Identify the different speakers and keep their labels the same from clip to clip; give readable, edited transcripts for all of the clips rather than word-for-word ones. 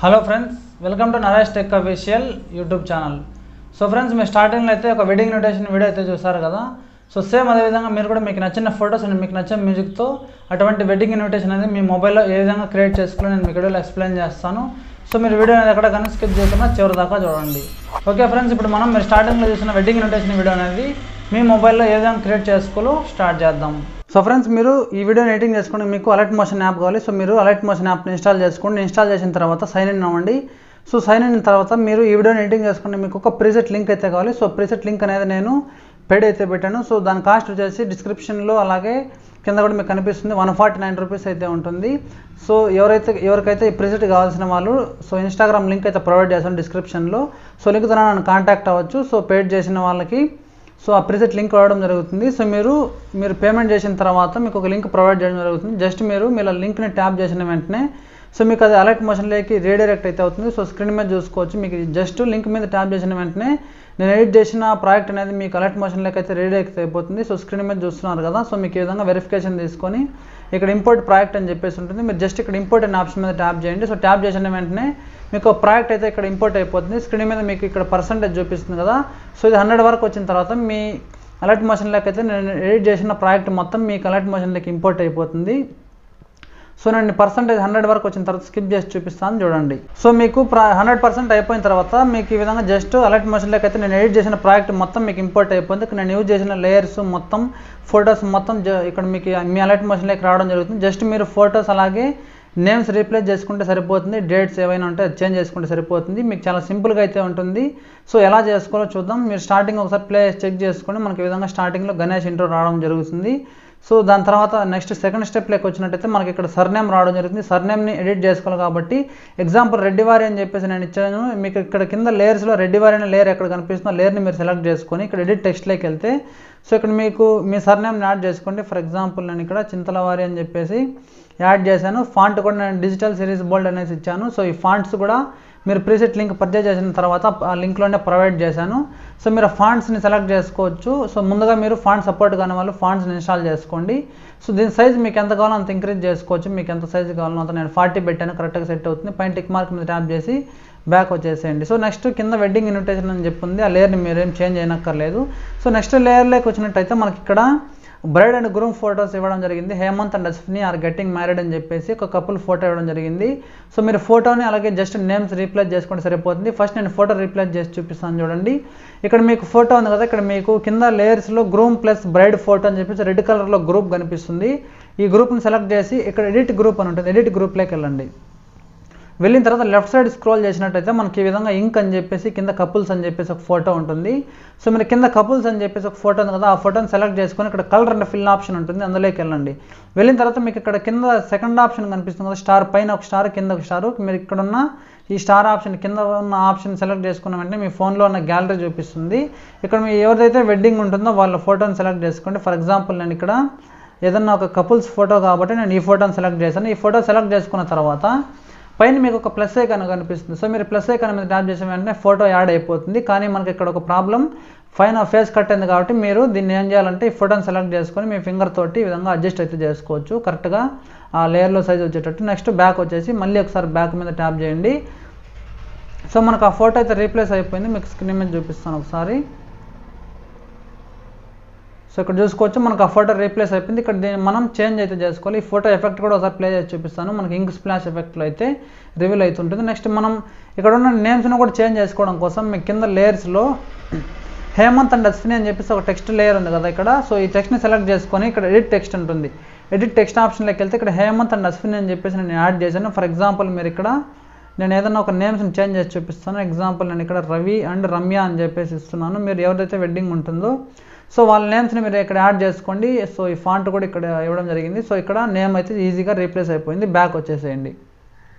Speaker 1: Hello friends, welcome to Naresh tech official YouTube channel. So friends, మీరు స్టార్టింగ్లో అయితే ఒక వెడ్డింగ్ ఇన్విటేషన్ వీడియో అయితే చూసారు కదా. సో సేమ్ అదేవిధంగా మీరు కూడా మీకు నచ్చిన ఫొటోస్ అండ్ మీకు నచ్చిన మ్యూజిక్తో అటువంటి వెడ్డింగ్ ఇన్విటేషన్ అనేది మీ మొబైల్లో ఏ విధంగా క్రియేట్ చేసుకోవాలో నేను మీకు వీడియోలో ఎక్స్ప్లెయిన్ చేస్తాను. సో మీరు వీడియో అనేది ఎక్కడ కానీ స్కిప్ చేయకుండా చివరి దాకా చూడండి. ఓకే ఫ్రెండ్స్, ఇప్పుడు మీరు స్టార్టింగ్లో చూసిన వెడ్డింగ్ ఇన్విటేషన్ వీడియో అనేది మీ మొబైల్లో ఏ విధంగా క్రియేట్ చేసుకోవాలో స్టార్ట్ చేద్దాం. సో ఫ్రెండ్స్, మీరు ఈ వీడియోని ఎడిటింగ్ చేసుకోండి. మీకు అలర్ట్ మోషన్ యాప్ కావాలి. సో మీరు అలర్ట్ మోషన్ యాప్ని ఇన్స్టాల్ చేసుకోండి. ఇన్స్టాల్ చేసిన తర్వాత సైన్ ఇన్ అవ్వండి. సో సైన్ ఇన్ తర్వాత మీరు ఈ వీడియోని ఎడిటింగ్ చేసుకోండి. మీకు ఒక ప్రీసెట్ లింక్ అయితే కావాలి. సో ప్రీసెట్ లింక్ అనేది నేను పెయిడ్ అయితే పెట్టాను. సో దాని కాస్ట్ వచ్చేసి డిస్క్రిప్షన్లో అలాగే కింద కూడా మీకు కనిపిస్తుంది 149 రూపీస్ అయితే ఉంటుంది. సో ఎవరికైతే ఈ ప్రీసెట్ కావాల్సిన వాళ్ళు సో ఇన్స్టాగ్రామ్ లింక్ అయితే ప్రొవైడ్ చేస్తాను డిస్క్రిప్షన్లో. సో లింక్ ద్వారా నన్ను కాంటాక్ట్ అవ్వచ్చు. సో పెయిడ్ చేసిన వాళ్ళకి సో ఆ ప్రీసెట్ లింక్ ఇవ్వడం జరుగుతుంది. సో మీరు పేమెంట్ చేసిన తర్వాత మీకు ఒక లింక్ ప్రొవైడ్ చేయడం జరుగుతుంది. జస్ట్ మీరు లింక్ని ట్యాప్ చేసిన వెంటనే సో మీకు అది అలర్ట్ మోషన్లోకి రీడైరెక్ట్ అయితే అవుతుంది. సో స్క్రీన్ మీద చూసుకోవచ్చు. మీకు జస్ట్ లింక్ మీద ట్యాప్ చేసిన వెంటనే నేను ఎడిట్ చేసిన ప్రాజెక్ట్ అనేది మీకు అలర్ట్ మోషన్లోకి అయితే రీడైరెక్ట్ అయిపోతుంది. సో స్క్రీన్ మీద చూస్తున్నారు కదా. సో మీకు ఈ విధంగా వెరిఫికేషన్ తీసుకొని ఇక్కడ ఇంపోర్ట్ ప్రాజెక్ట్ అని చెప్పేసి ఉంటుంది. మీరు జస్ట్ ఇక్కడ ఇంపోర్ట్ అనే ఆప్షన్ మీద ట్యాప్ చేయండి. సో ట్యాప్ చేసిన వెంటనే మీకు ప్రాజెక్ట్ అయితే ఇక్కడ ఇంపోర్ట్ అయిపోతుంది. స్క్రీన్ మీద మీకు ఇక్కడ పర్సంటేజ్ చూపిస్తుంది కదా. సో ఇది 100 వరకు వచ్చిన తర్వాత మీ అలర్ట్ మోషన్లోకి అయితే నేను ఎడిట్ చేసిన ప్రాజెక్ట్ మొత్తం మీకు అలర్ట్ మోషన్లోకి ఇంపోర్ట్ అయిపోతుంది. సో నేను పర్సంటేజ్ 100 వరకు వచ్చిన తర్వాత స్కిప్ చేసి చూపిస్తాను చూడండి. సో మీకు 100% అయిపోయిన తర్వాత మీకు ఈ విధంగా జస్ట్ అలర్ట్ మోషన్లోకి అయితే నేను ఎడిట్ చేసిన ప్రాజెక్ట్ మొత్తం మీకు ఇంపోర్ట్ అయిపోతుంది. నేను యూజ్ చేసిన లేయర్స్ మొత్తం ఫొటోస్ మొత్తం ఇక్కడ మీకు మీ అలర్ట్ మోషన్లోకి రావడం జరుగుతుంది. జస్ట్ మీరు ఫొటోస్ అలాగే నేమ్స్ రీప్లేస్ చేసుకుంటే సరిపోతుంది. డేట్స్ ఏవైనా ఉంటే అది చేంజ్ చేసుకుంటే సరిపోతుంది. మీకు చాలా సింపుల్గా అయితే ఉంటుంది. సో ఎలా చేసుకోవాలో చూద్దాం. మీరు స్టార్టింగ్ ఒకసారి ప్లే చెక్ చేసుకొని మనకి ఈ విధంగా స్టార్టింగ్లో గణేష్ ఇంట్రో రావడం జరుగుతుంది. సో దాని తర్వాత నెక్స్ట్ సెకండ్ స్టెప్లోకి వచ్చినట్టయితే మనకి ఇక్కడ సర్నేమ్ రావడం జరుగుతుంది. సర్నేమ్ని ఎడిట్ చేసుకోవాలి కాబట్టి ఎగ్జాంపుల్ రెడ్డివారి అని చెప్పేసి నేను ఇచ్చాను. మీకు ఇక్కడ కింద లేయర్స్లో రెడ్డివారి అనే లేయర్ ఎక్కడ కనిపిస్తుందో లేయర్ని మీరు సెలెక్ట్ చేసుకొని ఇక్కడ ఎడిట్ టెక్స్ట్లోకి వెళ్తే సో ఇక్కడ మీకు మీ సర్నేమ్ని యాడ్ చేసుకోండి. ఫర్ ఎగ్జాంపుల్ నేను ఇక్కడ చింతలవారి అని చెప్పేసి యాడ్ చేశాను. ఫాంట్ కూడా నేను డిజిటల్ సిరీస్ బోల్డ్ అనేసి ఇచ్చాను. సో ఈ ఫాంట్స్ కూడా మీరు ప్రీసెట్ లింక్ పర్చేజ్ చేసిన తర్వాత ఆ లింక్లోనే ప్రొవైడ్ చేశాను. సో మీరు ఫాంట్స్ని సెలెక్ట్ చేసుకోవచ్చు. సో ముందుగా మీరు ఫాంట్ సపోర్ట్ కాని వాళ్ళు ఫాంట్స్ని ఇన్స్టాల్ చేసుకోండి. సో దీని సైజ్ మీకు ఎంత కావాలో అంత ఇంక్రీజ్ చేసుకోవచ్చు. మీకు ఎంత సైజ్ కావాలో అంత నేను 40 పెట్టాను, కరెక్ట్గా సెట్ అవుతుంది. పైన టిక్ మార్క్ మీద ట్యాప్ చేసి బ్యాక్ వచ్చేసేయండి. సో నెక్స్ట్ కింద వెడ్డింగ్ ఇన్విటేషన్ అని చెప్పింది. ఆ లేయర్ని మీరేం చేంజ్ చేయనక్కర్లేదు. సో నెక్స్ట్ లేయర్లోకి వచ్చినట్టయితే మనకి ఇక్కడ బ్రైడ్ అండ్ గ్రూమ్ ఫొటోస్ ఇవ్వడం జరిగింది. Hemanth and Ashwini are getting married అని చెప్పేసి ఒక కపుల్ ఫోటో ఇవ్వడం జరిగింది. సో మీరు ఫోటోని అలాగే జస్ట్ నేమ్స్ రీప్లేస్ చేసుకుంటే సరిపోతుంది. ఫస్ట్ నేను ఫోటో రీప్లేస్ చేసి చూపిస్తాను చూడండి. ఇక్కడ మీకు ఫోటో ఉంది కదా. ఇక్కడ మీకు కింద లేయర్స్లో గ్రూమ్ ప్లస్ బ్రైడ్ ఫోటో అని చెప్పేసి రెడ్ కలర్లో గ్రూప్ కనిపిస్తుంది. ఈ గ్రూప్ని సెలెక్ట్ చేసి ఇక్కడ ఎడిట్ గ్రూప్ అని ఉంటుంది. ఎడిట్ గ్రూప్లోకి వెళ్ళండి. వెళ్ళిన తర్వాత లెఫ్ట్ సైడ్ స్క్రోల్ చేసినట్టయితే మనకి ఈ విధంగా ఇంక్ అని చెప్పేసి కింద కపుల్స్ అని చెప్పేసి ఒక ఫోటో ఉంటుంది. సో మీరు కింద కపుల్స్ అని చెప్పేసి ఒక ఫోటో ఉంది కదా. ఆ ఫోటోని సెలెక్ట్ చేసుకొని ఇక్కడ కలర్ అండ్ ఫిల్ ఆప్షన్ ఉంటుంది, అందులోకి వెళ్ళండి. వెళ్ళిన తర్వాత మీకు ఇక్కడ కింద సెకండ్ ఆప్షన్ కనిపిస్తుంది కదా. స్టార్ పైన ఒక స్టార్ కింద ఒక స్టార్. మీరు ఇక్కడ ఉన్న ఈ స్టార్ ఆప్షన్ కింద ఉన్న ఆప్షన్ సెలెక్ట్ చేసుకున్న వెంటనే మీ ఫోన్లో ఉన్న గ్యాలరీ చూపిస్తుంది. ఇక్కడ మీ ఎవరిదైతే వెడ్డింగ్ ఉంటుందో వాళ్ళ ఫోటోని సెలెక్ట్ చేసుకోండి. ఫర్ ఎగ్జాంపుల్ నేను ఇక్కడ ఏదన్నా ఒక కపుల్స్ ఫోటో కాబట్టి నేను ఈ ఫోటోని సెలెక్ట్ చేశాను. ఈ ఫోటో సెలెక్ట్ చేసుకున్న తర్వాత పైన మీకు ఒక ప్లస్ ఐకాన్ కనిపిస్తుంది. సో మీరు ప్లస్ ఐకాన్ మీద ట్యాప్ చేసిన వెంటనే ఫోటో యాడ్ అయిపోతుంది. కానీ మనకి ఇక్కడ ఒక ప్రాబ్లం, పైన ఫేస్ కట్ అయింది కాబట్టి మీరు దీన్ని ఏం చేయాలంటే ఈ ఫోటోని సెలెక్ట్ చేసుకొని మీ ఫింగర్ తోటి ఈ విధంగా అడ్జస్ట్ అయితే చేసుకోవచ్చు కరెక్ట్గా ఆ లేయర్లో సైజ్ వచ్చేటట్టు. నెక్స్ట్ బ్యాక్ వచ్చేసి మళ్ళీ ఒకసారి బ్యాక్ మీద ట్యాప్ చేయండి. సో మనకు ఆ ఫోటో అయితే రీప్లేస్ అయిపోయింది. మీకు స్క్రీన్ మీద చూపిస్తాను ఒకసారి. సో ఇక్కడ చూసుకోవచ్చు మనకు ఆ ఫోటో రీప్లేస్ అయిపోయింది. ఇక్కడ దీన్ని మనం చేంజ్ అయితే చేసుకోవాలి. ఈ ఫోటో ఎఫెక్ట్ కూడా ఒకసారి ప్లే చేసి చూపిస్తాను. మనకి ఇంక్ స్ప్లాష్ ఎఫెక్ట్లో అయితే రివీల్ అవుతుంటుంది. నెక్స్ట్ మనం ఇక్కడ ఉన్న నేమ్స్ని కూడా చేంజ్ చేసుకోవడం కోసం మీకు కింద లేయర్స్లో హేమంత్ అండ్ అశ్విని అని చెప్పేసి ఒక టెక్స్ట్ లేయర్ ఉంది కదా ఇక్కడ. సో ఈ టెక్స్ట్ని సెలెక్ట్ చేసుకొని ఇక్కడ ఎడిట్ టెక్స్ట్ ఉంటుంది. ఎడిట్ టెక్స్ట్ ఆప్షన్లోకి వెళ్తే ఇక్కడ హేమంత్ అండ్ అశ్విని అని చెప్పేసి నేను యాడ్ చేశాను. ఫర్ ఎగ్జాంపుల్ మీరు ఇక్కడ నేను ఏదైనా ఒక నేమ్స్ని చేంజ్ చేసి చూపిస్తాను. ఎగ్జాంపుల్ నేను ఇక్కడ రవి అండ్ రమ్య అని చెప్పేసి ఇస్తున్నాను. మీరు ఎవరైతే వెడ్డింగ్ ఉంటుందో సో వాళ్ళ నేమ్స్ని మీరు ఇక్కడ యాడ్ చేసుకోండి. సో ఈ ఫాంట్ కూడా ఇక్కడ ఇవ్వడం జరిగింది. సో ఇక్కడ నేమ్ అయితే ఈజీగా రీప్లేస్ అయిపోయింది. బ్యాక్ వచ్చేసేయండి.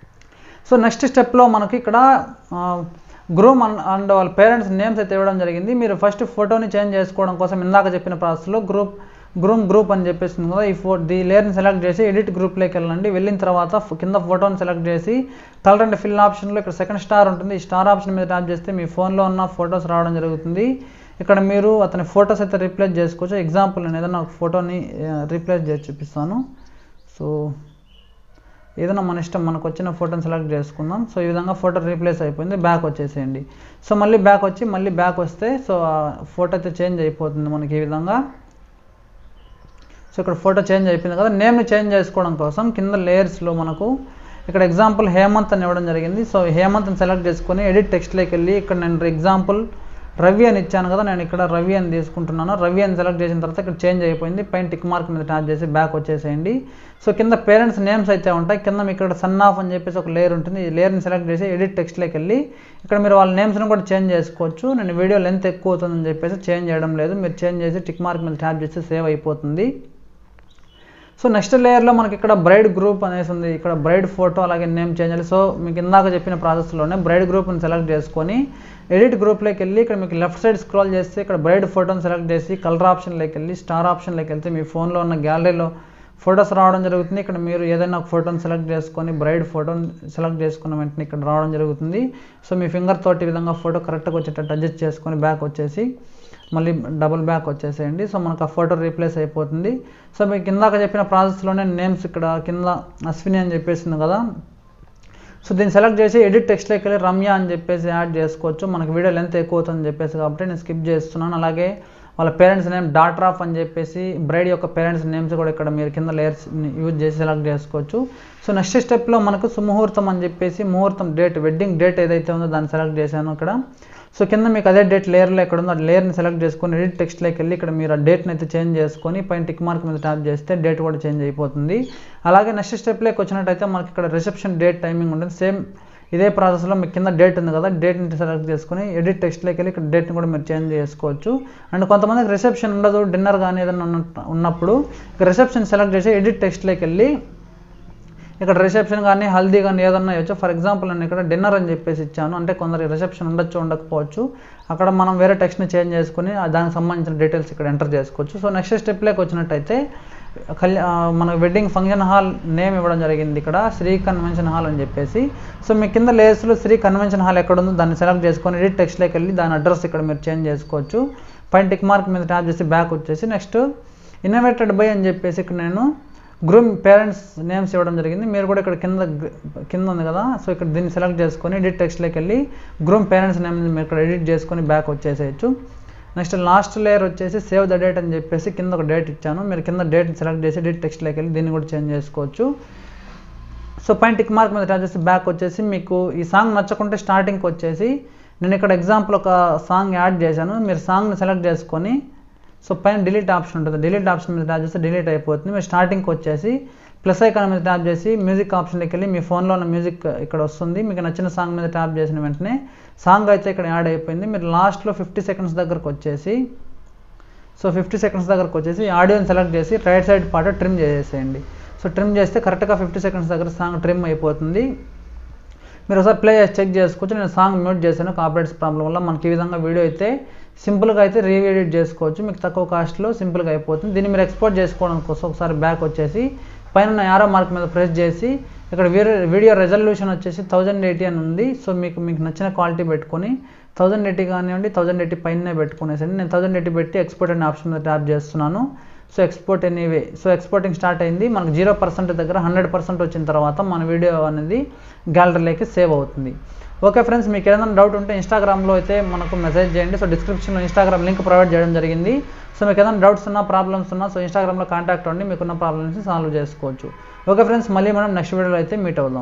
Speaker 1: సో నెక్స్ట్ స్టెప్లో మనకి ఇక్కడ గ్రూమ్ అండ్ వాళ్ళ పేరెంట్స్ నేమ్స్ అయితే ఇవ్వడం జరిగింది. మీరు ఫస్ట్ ఫోటోని చేంజ్ చేసుకోవడం కోసం ఇందాక చెప్పిన ప్రాసెస్లో గ్రూప్ అని చెప్పేసింది కదా. ఈ లేయర్ని సెలెక్ట్ చేసి ఎడిట్ గ్రూప్లోకి వెళ్ళండి. వెళ్ళిన తర్వాత కింద ఫోటోని సెలెక్ట్ చేసి కలర్ అండ్ ఫిల్ ఆప్షన్లో ఇక్కడ సెకండ్ స్టార్ ఉంటుంది. ఈ స్టార్ ఆప్షన్ మీద ట్యాప్ చేస్తే మీ ఫోన్లో ఉన్న ఫొటోస్ రావడం జరుగుతుంది. ఇక్కడ మీరు అతని ఫొటోస్ అయితే రీప్లేస్ చేసుకోవచ్చు. ఎగ్జాంపుల్ నేను ఏదైనా ఒక ఫోటోని రీప్లేస్ చేసి చూపిస్తాను. సో ఏదైనా మన ఇష్టం, మనకు వచ్చిన ఫోటోని సెలెక్ట్ చేసుకుందాం. సో ఈ విధంగా ఫోటో రీప్లేస్ అయిపోయింది, బ్యాక్ వచ్చేసేయండి. సో మళ్ళీ బ్యాక్ వచ్చి మళ్ళీ బ్యాక్ వస్తే సో ఆ ఫోటో అయితే చేంజ్ అయిపోతుంది మనకి ఈ విధంగా. సో ఇక్కడ ఫోటో చేంజ్ అయిపోయింది కదా. నేమ్ని చేంజ్ చేసుకోవడం కోసం కింద లేయర్స్లో మనకు ఇక్కడ ఎగ్జాంపుల్ హేమంత్ అని ఇవ్వడం జరిగింది. సో హేమంత్ని సెలెక్ట్ చేసుకొని ఎడిట్ టెక్స్ట్లోకి వెళ్ళి ఇక్కడ నేను ఎగ్జాంపుల్ రవి అని ఇచ్చాను కదా, నేను ఇక్కడ రవి అని తీసుకుంటున్నాను. రవి అని సెలెక్ట్ చేసిన తర్వాత ఇక్కడ చేంజ్ అయిపోయింది, పైన టిక్ మార్క్ మీద ట్యాప్ చేసి బ్యాక్ వచ్చేసేయండి. సో కింద పేరెంట్స్ నేమ్స్ అయితే ఉంటాయి, కింద మీకు ఇక్కడ సన్ ఆఫ్ అని చెప్పేసి ఒక లేయర్ ఉంటుంది. ఈ లేయర్ని సెలెక్ట్ చేసి ఎడిట్ టెక్స్ట్లోకి వెళ్ళి ఇక్కడ మీరు వాళ్ళ నేమ్స్ని కూడా చేంజ్ చేసుకోవచ్చు. నేను వీడియో లెంత్ ఎక్కువ అవుతుందని చెప్పేసి చేంజ్ చేయడం లేదు, మీరు చేంజ్ చేసి టిక్ మార్క్ మీద ట్యాప్ చేసి సేవ్ అయిపోతుంది. సో నెక్స్ట్ లేయర్లో మనకి ఇక్కడ బ్రైడ్ గ్రూప్ అనేసి ఉంది, ఇక్కడ బ్రైడ్ ఫోటో అలాగే నేమ్ చేంజ్ చేయాలి. సో మీకు ఇందాక చెప్పిన ప్రాసెస్లోనే బ్రైడ్ గ్రూప్ని సెలెక్ట్ చేసుకొని ఎడిట్ గ్రూప్లోకి వెళ్ళి ఇక్కడ మీకు లెఫ్ట్ సైడ్ స్క్రోల్ చేస్తే ఇక్కడ బ్రైడ్ ఫోటోని సెలెక్ట్ చేసి కలర్ ఆప్షన్లోకి వెళ్ళి స్టార్ ఆప్షన్లోకి వెళ్తే మీ ఫోన్లో ఉన్న గ్యాలరీలో ఫొటోస్ రావడం జరుగుతుంది. ఇక్కడ మీరు ఏదైనా ఒక ఫోటోని సెలెక్ట్ చేసుకొని బ్రైడ్ ఫోటోని సెలెక్ట్ చేసుకున్న వెంటనే ఇక్కడ రావడం జరుగుతుంది. సో మీ ఫింగర్ తోటి ఈ విధంగా ఫోటో కరెక్ట్గా వచ్చేటట్టు అడ్జస్ట్ చేసుకొని బ్యాక్ వచ్చేసి మళ్ళీ డబుల్ బ్యాక్ వచ్చేసేయండి. సో మనకు ఆ ఫోటో రీప్లేస్ అయిపోతుంది. సో మీకు ఇందాక చెప్పిన ప్రాసెస్లోనే నేమ్స్ ఇక్కడ కింద అశ్విని అని చెప్పేసింది కదా. సో దీన్ని సెలెక్ట్ చేసి ఎడిట్ టెక్స్ట్లోకి వెళ్ళి రమ్య అని చెప్పేసి యాడ్ చేసుకోవచ్చు. మనకు వీడియో లెంత్ ఎక్కువ అవుతుందని చెప్పేసి కాబట్టి నేను స్కిప్ చేస్తున్నాను. అలాగే వాళ్ళ పేరెంట్స్ నేమ్ డాటర్ ఆఫ్ అని చెప్పేసి బ్రైడ్ యొక్క పేరెంట్స్ నేమ్స్ కూడా ఇక్కడ మీరు కింద లేయర్స్ యూజ్ చేసి సెలెక్ట్ చేసుకోవచ్చు. సో నెక్స్ట్ స్టెప్లో మనకు సుముహూర్తం అని చెప్పేసి ముహూర్తం డేట్, వెడ్డింగ్ డేట్ ఏదైతే ఉందో దాన్ని సెలెక్ట్ చేశాను ఇక్కడ. సో కింద మీకు అదే డేట్ లేయర్లో ఎక్కడ ఉందో ఆ లేయర్ని సెలెక్ట్ చేసుకొని ఎడిట్ టెక్స్ట్లోకి వెళ్ళి ఇక్కడ మీరు ఆ డేట్ని అయితే చేంజ్ చేసుకొని పైన టిక్ మార్క్ మీద ట్యాప్ చేస్తే డేట్ కూడా చేంజ్ అయిపోతుంది. అలాగే నెక్స్ట్ స్టెప్లోకి వచ్చినట్టయితే మనకి ఇక్కడ రిసెప్షన్ డేట్ టైమింగ్ ఉంటుంది. సేమ్ ఇదే ప్రాసెస్లో మీకు కింద డేట్ ఉంది కదా, డేట్ని సెలెక్ట్ చేసుకొని ఎడిట్ టెక్స్ట్లోకి వెళ్ళి ఇక్కడ డేట్ని కూడా మీరు చేంజ్ చేసుకోవచ్చు. అండ్ కొంతమందికి రిసెప్షన్ ఉండదు, డిన్నర్ కానీ ఏదైనా ఉన్నప్పుడు ఇక్కడ రిసెప్షన్ సెలెక్ట్ చేసి ఎడిట్ టెక్స్ట్లోకి వెళ్ళి ఇక్కడ రిసెప్షన్ కానీ హల్దీ కానీ ఏదన్నా ఇవ్వచ్చు. ఫర్ ఎగ్జాంపుల్ నేను ఇక్కడ డిన్నర్ అని చెప్పేసి ఇచ్చాను, అంటే కొందరికి రిసెప్షన్ ఉండొచ్చు ఉండకపోవచ్చు, అక్కడ మనం వేరే టెక్స్ట్ని చేంజ్ చేసుకుని దానికి సంబంధించిన డీటెయిల్స్ ఇక్కడ ఎంటర్ చేసుకోవచ్చు. సో నెక్స్ట్ స్టెప్లోకి వచ్చినట్టయితే మన వెడ్డింగ్ ఫంక్షన్ హాల్ నేమ్ ఇవ్వడం జరిగింది ఇక్కడ శ్రీ కన్వెన్షన్ హాల్ అని చెప్పేసి. సో మీ కింద లేయర్స్లో శ్రీ కన్వెన్షన్ హాల్ ఎక్కడ ఉందో దాన్ని సెలెక్ట్ చేసుకొని ఎడిట్ టెక్స్ట్లోకి వెళ్ళి దాని అడ్రస్ ఇక్కడ మీరు చేంజ్ చేసుకోవచ్చు. పైన టిక్ మార్క్ మీద ట్యాప్ చేసి బ్యాక్ వచ్చేసి నెక్స్ట్ ఇన్వైటెడ్ బై అని చెప్పేసి ఇక్కడ నేను గ్రూమ్ పేరెంట్స్ నేమ్స్ ఇవ్వడం జరిగింది. మీరు కూడా ఇక్కడ కింద ఉంది కదా, సో ఇక్కడ దీన్ని సెలెక్ట్ చేసుకొని ఎడిట్ టెక్స్ట్లోకి వెళ్ళి గ్రూమ్ పేరెంట్స్ నేమ్ మీరు ఇక్కడ ఎడిట్ చేసుకొని బ్యాక్ వచ్చేసేయచ్చు. నెక్స్ట్ లాస్ట్ లేయర్ వచ్చేసి సేవ్ ద డేట్ అని చెప్పేసి కింద ఒక డేట్ ఇచ్చాను, మీరు కింద డేట్ని సెలెక్ట్ చేసి ఎడిట్ టెక్స్ట్లోకి వెళ్ళి దీన్ని కూడా చేంజ్ చేసుకోవచ్చు. సో పైన టిక్ మార్క్ మీద ట్యాప్ చేసి బ్యాక్ వచ్చేసి మీకు ఈ సాంగ్ నచ్చకుంటే స్టార్టింగ్కి వచ్చేసి నేను ఇక్కడ ఎగ్జాంపుల్ ఒక సాంగ్ యాడ్ చేశాను, మీరు సాంగ్ని సెలెక్ట్ చేసుకొని సో పైన డిలీట్ ఆప్షన్ ఉంటుంది, డిలీట్ ఆప్షన్ మీద ట్యాప్ చేస్తే డిలీట్ అయిపోతుంది. మీరు స్టార్టింగ్కి వచ్చేసి ప్లస్ ఐకాన్ మీద ట్యాప్ చేసి మ్యూజిక్ ఆప్షన్లోకి వెళ్ళి మీ ఫోన్లో ఉన్న మ్యూజిక్ ఇక్కడ వస్తుంది. మీకు నచ్చిన సాంగ్ మీద ట్యాప్ చేసిన వెంటనే సాంగ్ అయితే ఇక్కడ యాడ్ అయిపోయింది. మీరు లాస్ట్లో 50 సెకండ్స్ దగ్గరకు వచ్చేసి సో 50 సెకండ్స్ దగ్గరకు వచ్చేసి ఆడియోని సెలెక్ట్ చేసి రైట్ సైడ్ పార్ట్ ట్రిమ్ చేసేయండి. సో ట్రిమ్ చేస్తే కరెక్ట్గా 50 సెకండ్స్ దగ్గర సాంగ్ ట్రిమ్ అయిపోతుంది. మీరు ఒకసారి ప్లే చేసి చెక్ చేసుకోవచ్చు. నేను సాంగ్ మ్యూట్ చేశాను కాపీరైట్స్ ప్రాబ్లం వల్ల. మనకి ఈ విధంగా వీడియో అయితే సింపుల్గా అయితే రీఎడిట్ చేసుకోవచ్చు, మీకు తక్కువ కాస్ట్లో సింపుల్గా అయిపోతుంది. దీన్ని మీరు ఎక్స్పోర్ట్ చేసుకోవడం కోసం ఒకసారి బ్యాక్ వచ్చేసి పైన యారో మార్క్ మీద ప్రెస్ చేసి ఇక్కడ వీడియో రెజల్యూషన్ వచ్చేసి 1080 అని ఉంది. సో మీకు నచ్చిన క్వాలిటీ పెట్టుకొని 1080 కానివ్వండి 1080 పైనే పెట్టుకునేసండి. నేను 1080 పెట్టి ఎక్స్పోర్ట్ అనే ఆప్షన్ మీద ట్యాప్ చేస్తున్నాను. So export anyway so exporting start అయింది. మనకు 0% దగ్గర 100% వచ్చిన తర్వాత మన వీడియో అనేది గ్యాలరీలోకి సేవ్ అవుతుంది. ఓకే ఫ్రెండ్స్, మీకు ఏదైనా డౌట్ ఉంటే ఇన్స్టాగ్రామ్లో అయితే మనకు మెసేజ్ చేయండి. సో డిస్క్రిప్షన్లో ఇన్స్టాగ్రామ్ లింక్ ప్రొవైడ్ చేయడం జరిగింది. సో మీకు ఏదైనా డౌట్స్ ఉన్నా ప్రాబ్లమ్స్ ఉన్నా సో ఇన్స్టాగ్రామ్లో కాంటాక్ట్ అవ్వండి, మీకున్న ప్రాబ్లమ్స్ని సాల్వ్ చేసుకోవచ్చు. ఓకే ఫ్రెండ్స్, మళ్ళీ మనం నెక్స్ట్ వీడియోలో అయితే మీట్ అవుదాం.